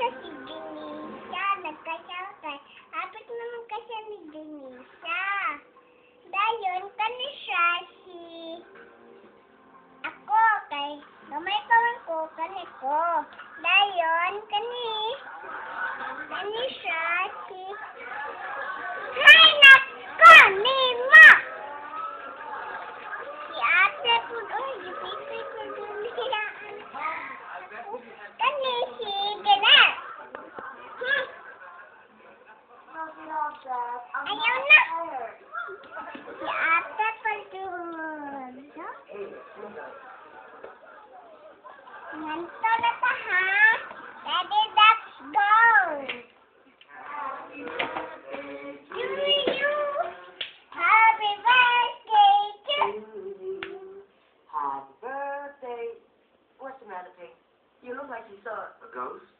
siya si Denisa. Nagkasakay. Hapit naman kasi ni Denisa. Dayon, kani siya si... Ako, kay... Gamay kawan ko, kani ko. Dayon, kani... Kani siya si... Hay, nako! Nima! Si ate po doon, gipipit ko doon nila. Kani si Ganar. Ayaw na. Si ate pa doon. Nanto na ta ha. Daddy, let's go. To you. Happy birthday to you. Happy birthday. What's the matter, Pink? You look like you saw a ghost.